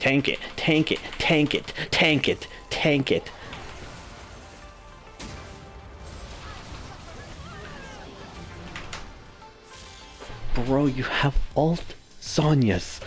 Tank it, tank it, tank it, tank it, tank it. Bro, you have alt Sonya's.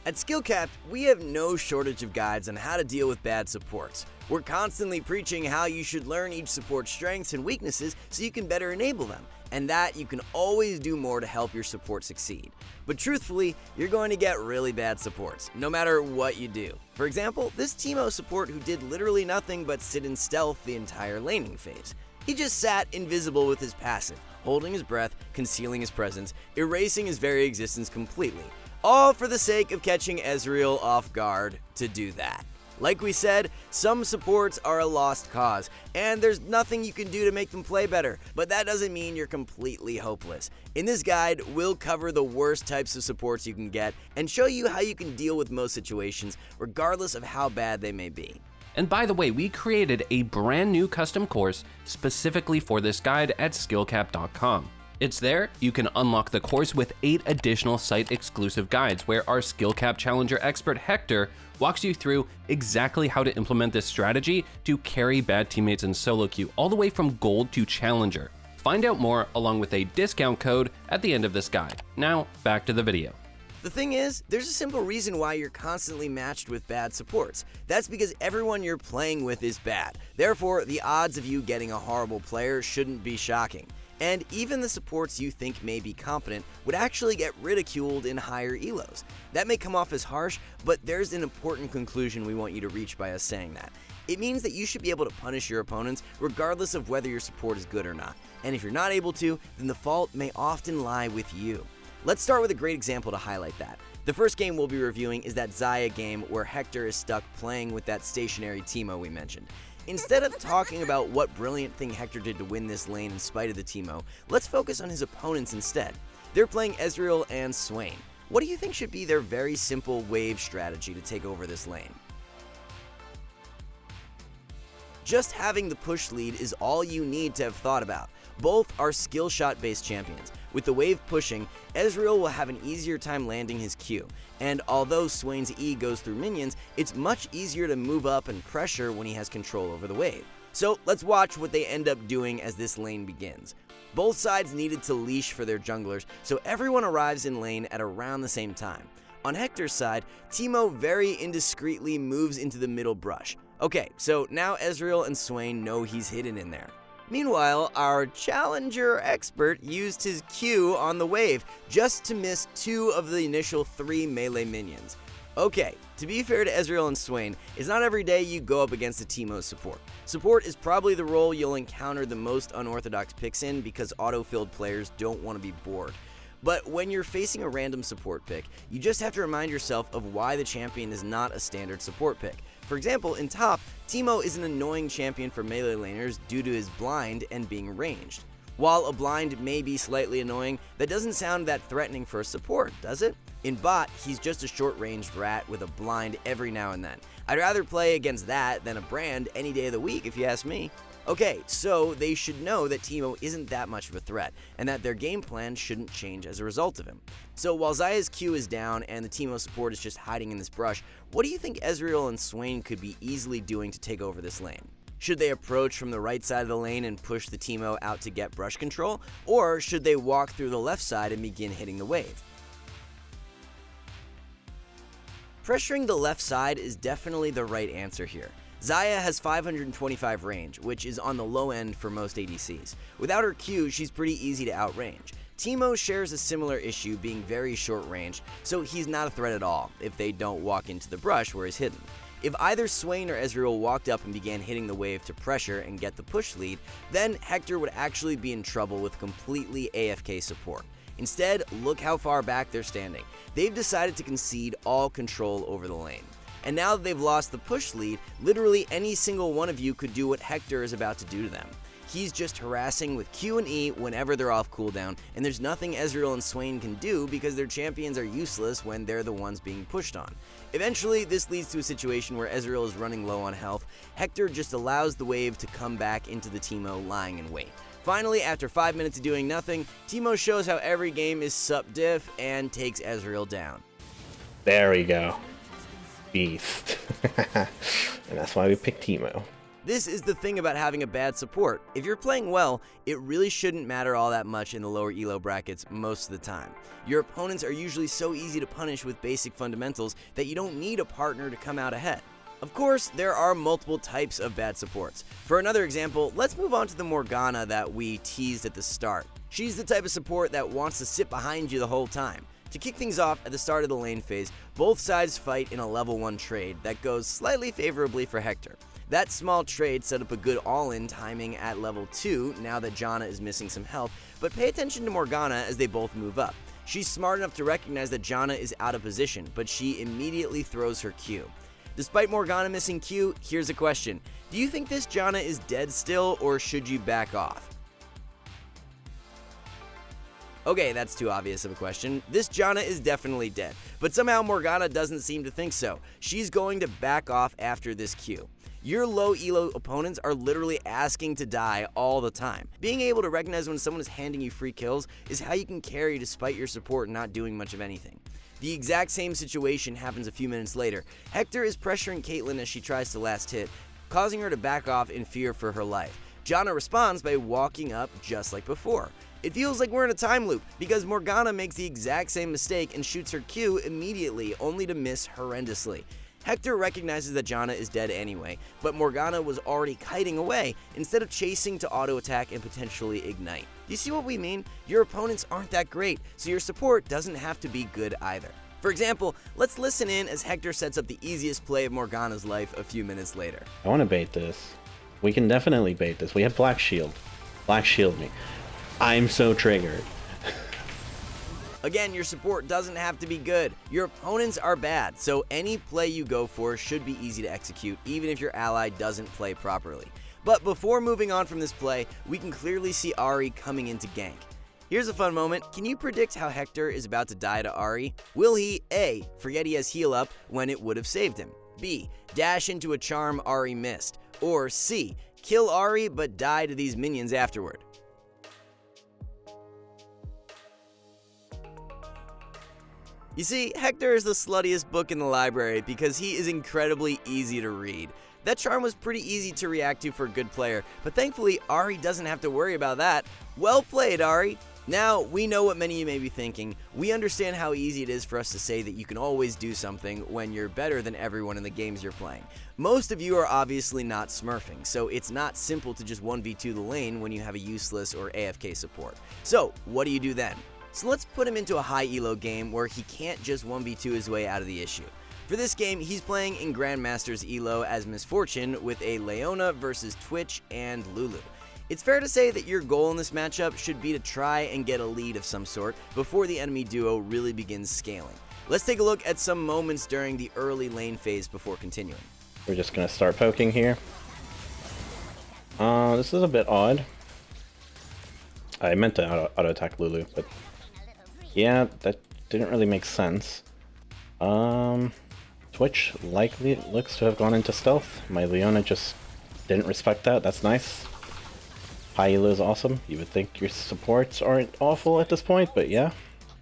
At SkillCapped, we have no shortage of guides on how to deal with bad supports. We're constantly preaching how you should learn each support's strengths and weaknesses so you can better enable them, and that you can always do more to help your support succeed. But truthfully, you're going to get really bad supports, no matter what you do. For example, this Teemo support who did literally nothing but sit in stealth the entire laning phase. He just sat invisible with his passive, holding his breath, concealing his presence, erasing his very existence completely. All for the sake of catching Ezreal off guard to do that. Like we said, some supports are a lost cause, and there's nothing you can do to make them play better, but that doesn't mean you're completely hopeless. In this guide, we'll cover the worst types of supports you can get and show you how you can deal with most situations, regardless of how bad they may be. And by the way, we created a brand new custom course specifically for this guide at skillcap.com. It's there, you can unlock the course with 8 additional site-exclusive guides where our SkillCap Challenger expert Hector walks you through exactly how to implement this strategy to carry bad teammates in solo queue all the way from Gold to Challenger. Find out more along with a discount code at the end of this guide. Now, back to the video. The thing is, there's a simple reason why you're constantly matched with bad supports. That's because everyone you're playing with is bad. Therefore, the odds of you getting a horrible player shouldn't be shocking. And even the supports you think may be competent would actually get ridiculed in higher ELOs. That may come off as harsh, but there's an important conclusion we want you to reach by us saying that. It means that you should be able to punish your opponents regardless of whether your support is good or not. And if you're not able to, then the fault may often lie with you. Let's start with a great example to highlight that. The first game we'll be reviewing is that Xayah game where Hector is stuck playing with that stationary Teemo we mentioned. Instead of talking about what brilliant thing Hector did to win this lane in spite of the Teemo, let's focus on his opponents instead. They're playing Ezreal and Swain. What do you think should be their very simple wave strategy to take over this lane? Just having the push lead is all you need to have thought about. Both are skill shot based champions. With the wave pushing, Ezreal will have an easier time landing his Q, and although Swain's E goes through minions, it's much easier to move up and pressure when he has control over the wave. So let's watch what they end up doing as this lane begins. Both sides needed to leash for their junglers, so everyone arrives in lane at around the same time. On Hector's side, Teemo very indiscreetly moves into the middle brush. Okay, so now Ezreal and Swain know he's hidden in there. Meanwhile, our Challenger expert used his Q on the wave just to miss 2 of the initial 3 melee minions. Okay, to be fair to Ezreal and Swain, it's not every day you go up against a Teemo support. Support is probably the role you'll encounter the most unorthodox picks in because auto-filled players don't want to be bored. But when you're facing a random support pick, you just have to remind yourself of why the champion is not a standard support pick. For example, in top, Teemo is an annoying champion for melee laners due to his blind and being ranged. While a blind may be slightly annoying, that doesn't sound that threatening for a support, does it? In bot, he's just a short-ranged rat with a blind every now and then. I'd rather play against that than a brand any day of the week if you ask me. Okay, so they should know that Teemo isn't that much of a threat, and that their game plan shouldn't change as a result of him. So while Xayah's Q is down and the Teemo support is just hiding in this brush, what do you think Ezreal and Swain could be easily doing to take over this lane? Should they approach from the right side of the lane and push the Teemo out to get brush control, or should they walk through the left side and begin hitting the wave? Pressuring the left side is definitely the right answer here. Xayah has 525 range, which is on the low end for most ADCs. Without her Q, she's pretty easy to outrange. Teemo shares a similar issue, being very short range, so he's not a threat at all if they don't walk into the brush where he's hidden. If either Swain or Ezreal walked up and began hitting the wave to pressure and get the push lead, then Hector would actually be in trouble with completely AFK support. Instead, look how far back they're standing. They've decided to concede all control over the lane. And now that they've lost the push lead, literally any single one of you could do what Hector is about to do to them. He's just harassing with Q and E whenever they're off cooldown, and there's nothing Ezreal and Swain can do because their champions are useless when they're the ones being pushed on. Eventually, this leads to a situation where Ezreal is running low on health. Hector just allows the wave to come back into the Teemo lying in wait. Finally, after 5 minutes of doing nothing, Teemo shows how every game is sup diff and takes Ezreal down. There we go. beast. And that's why we picked Teemo. This is the thing about having a bad support. If you're playing well, it really shouldn't matter all that much in the lower ELO brackets most of the time. Your opponents are usually so easy to punish with basic fundamentals that you don't need a partner to come out ahead. Of course, there are multiple types of bad supports. For another example, let's move on to the Morgana that we teased at the start. She's the type of support that wants to sit behind you the whole time. To kick things off at the start of the lane phase, both sides fight in a level 1 trade that goes slightly favorably for Hector. That small trade set up a good all-in timing at level 2 now that Janna is missing some health, but pay attention to Morgana as they both move up. She's smart enough to recognize that Janna is out of position, but she immediately throws her Q. Despite Morgana missing Q, here's a question. Do you think this Janna is dead still, or should you back off? Okay, that's too obvious of a question. This Janna is definitely dead, but somehow Morgana doesn't seem to think so. She's going to back off after this Q. Your low ELO opponents are literally asking to die all the time. Being able to recognize when someone is handing you free kills is how you can carry despite your support not doing much of anything. The exact same situation happens a few minutes later. Hector is pressuring Caitlyn as she tries to last hit, causing her to back off in fear for her life. Janna responds by walking up just like before. It feels like we're in a time loop because Morgana makes the exact same mistake and shoots her Q immediately, only to miss horrendously. Hector recognizes that Janna is dead anyway, but Morgana was already kiting away instead of chasing to auto-attack and potentially ignite. Do you see what we mean? Your opponents aren't that great, so your support doesn't have to be good either. For example, let's listen in as Hector sets up the easiest play of Morgana's life a few minutes later. I want to bait this. We can definitely bait this. We have Black Shield. Black Shield me. I'm so triggered. Again, your support doesn't have to be good. Your opponents are bad, so any play you go for should be easy to execute, even if your ally doesn't play properly. But before moving on from this play, we can clearly see Ahri coming in to gank. Here's a fun moment. Can you predict how Hector is about to die to Ahri? Will he A, forget he has heal up when it would have saved him? B, dash into a charm Ahri missed? Or C, kill Ahri but die to these minions afterward? You see, Hector is the sluttiest book in the library because he is incredibly easy to read. That charm was pretty easy to react to for a good player, but thankfully Ahri doesn't have to worry about that. Well played, Ahri! Now, we know what many of you may be thinking. We understand how easy it is for us to say that you can always do something when you're better than everyone in the games you're playing. Most of you are obviously not smurfing, so it's not simple to just 1v2 the lane when you have a useless or AFK support. So, what do you do then? So let's put him into a high elo game where he can't just 1v2 his way out of the issue. For this game, he's playing in Grandmaster's elo as Misfortune with a Leona versus Twitch and Lulu. It's fair to say that your goal in this matchup should be to try and get a lead of some sort before the enemy duo really begins scaling. Let's take a look at some moments during the early lane phase before continuing. We're just going to start poking here. This is a bit odd. I meant to auto-attack Lulu, but yeah, that didn't really make sense. Twitch likely looks to have gone into stealth. My Leona just didn't respect that. That's nice. High elo is awesome. You would think your supports aren't awful at this point, but yeah.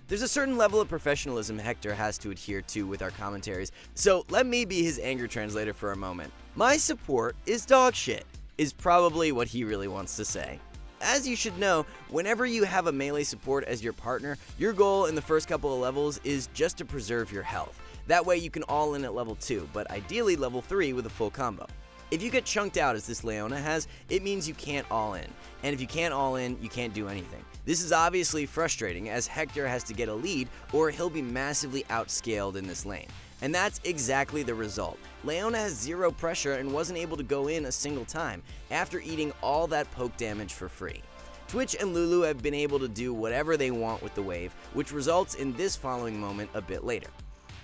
There's a certain level of professionalism Hector has to adhere to with our commentaries, so let me be his anger translator for a moment. My support is dog shit, is probably what he really wants to say. As you should know, whenever you have a melee support as your partner, your goal in the first couple of levels is just to preserve your health. That way you can all in at level 2, but ideally level 3 with a full combo. If you get chunked out as this Leona has, it means you can't all in. And if you can't all in, you can't do anything. This is obviously frustrating as Hector has to get a lead or he'll be massively outscaled in this lane. And that's exactly the result. Leona has zero pressure and wasn't able to go in a single time after eating all that poke damage for free. Twitch and Lulu have been able to do whatever they want with the wave, which results in this following moment a bit later.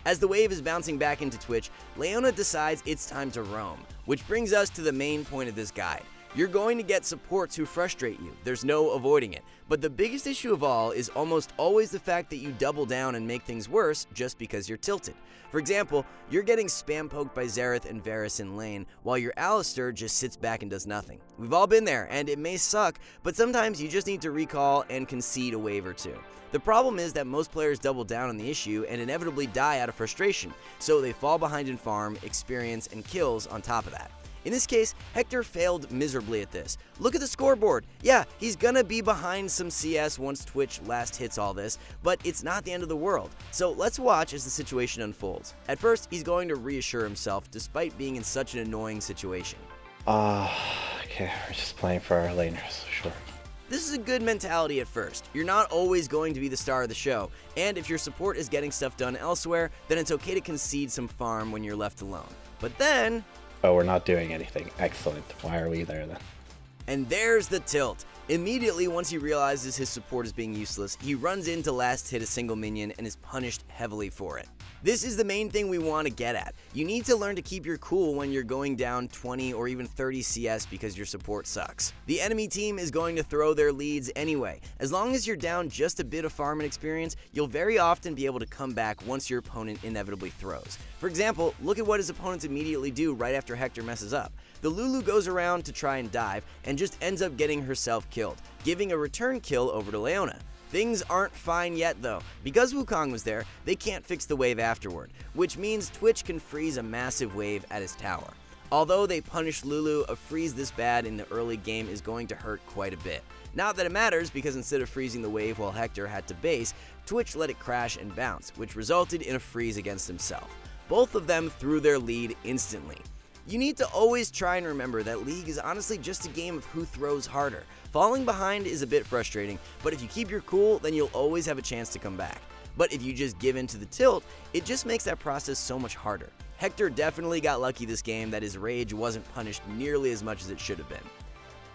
As the wave is bouncing back into Twitch, Leona decides it's time to roam, which brings us to the main point of this guide. You're going to get supports who frustrate you, there's no avoiding it. But the biggest issue of all is almost always the fact that you double down and make things worse just because you're tilted. For example, you're getting spam poked by Xerath and Varus in lane, while your Alistar just sits back and does nothing. We've all been there, and it may suck, but sometimes you just need to recall and concede a wave or two. The problem is that most players double down on the issue and inevitably die out of frustration, so they fall behind in farm, experience, and kills on top of that. In this case, Hector failed miserably at this. Look at the scoreboard. Yeah, he's gonna be behind some CS once Twitch last hits all this, but it's not the end of the world. So let's watch as the situation unfolds. At first, he's going to reassure himself despite being in such an annoying situation. Okay, we're just playing for our laners, sure. This is a good mentality at first. You're not always going to be the star of the show, and if your support is getting stuff done elsewhere, then it's okay to concede some farm when you're left alone. But then... Oh, we're not doing anything. Excellent. Why are we there then? And there's the tilt. Immediately, once he realizes his support is being useless, he runs in to last hit a single minion and is punished heavily for it. This is the main thing we want to get at. You need to learn to keep your cool when you're going down 20 or even 30 CS because your support sucks. The enemy team is going to throw their leads anyway. As long as you're down just a bit of farm and experience, you'll very often be able to come back once your opponent inevitably throws. For example, look at what his opponents immediately do right after Hector messes up. The Lulu goes around to try and dive and just ends up getting herself killed, giving a return kill over to Leona. Things aren't fine yet though. Because Wukong was there, they can't fix the wave afterward, which means Twitch can freeze a massive wave at his tower. Although they punished Lulu, a freeze this bad in the early game is going to hurt quite a bit. Not that it matters, because instead of freezing the wave while Hector had to base, Twitch let it crash and bounce, which resulted in a freeze against himself. Both of them threw their lead instantly. You need to always try and remember that League is honestly just a game of who throws harder. Falling behind is a bit frustrating, but if you keep your cool, then you'll always have a chance to come back. But if you just give in to the tilt, it just makes that process so much harder. Hector definitely got lucky this game that his rage wasn't punished nearly as much as it should have been.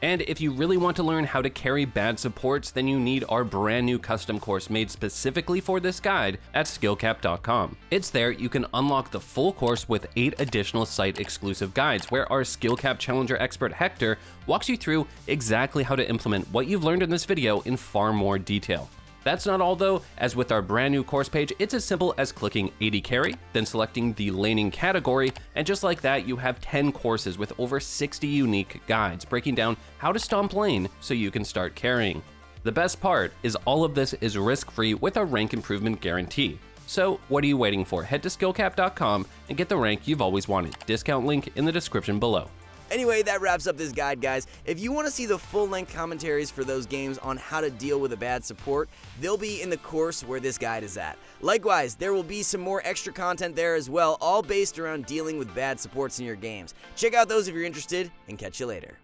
And if you really want to learn how to carry bad supports, then you need our brand new custom course made specifically for this guide at skillcap.com. It's there you can unlock the full course with 8 additional site exclusive guides where our SkillCap Challenger expert Hector walks you through exactly how to implement what you've learned in this video in far more detail. That's not all though, as with our brand new course page, it's as simple as clicking AD Carry, then selecting the laning category, and just like that, you have 10 courses with over 60 unique guides breaking down how to stomp lane so you can start carrying. The best part is all of this is risk-free with our rank improvement guarantee. So what are you waiting for? Head to skillcap.com and get the rank you've always wanted. Discount link in the description below. Anyway, that wraps up this guide, guys. If you want to see the full-length commentaries for those games on how to deal with a bad support, they'll be in the course where this guide is at. Likewise, there will be some more extra content there as well, all based around dealing with bad supports in your games. Check out those if you're interested, and catch you later.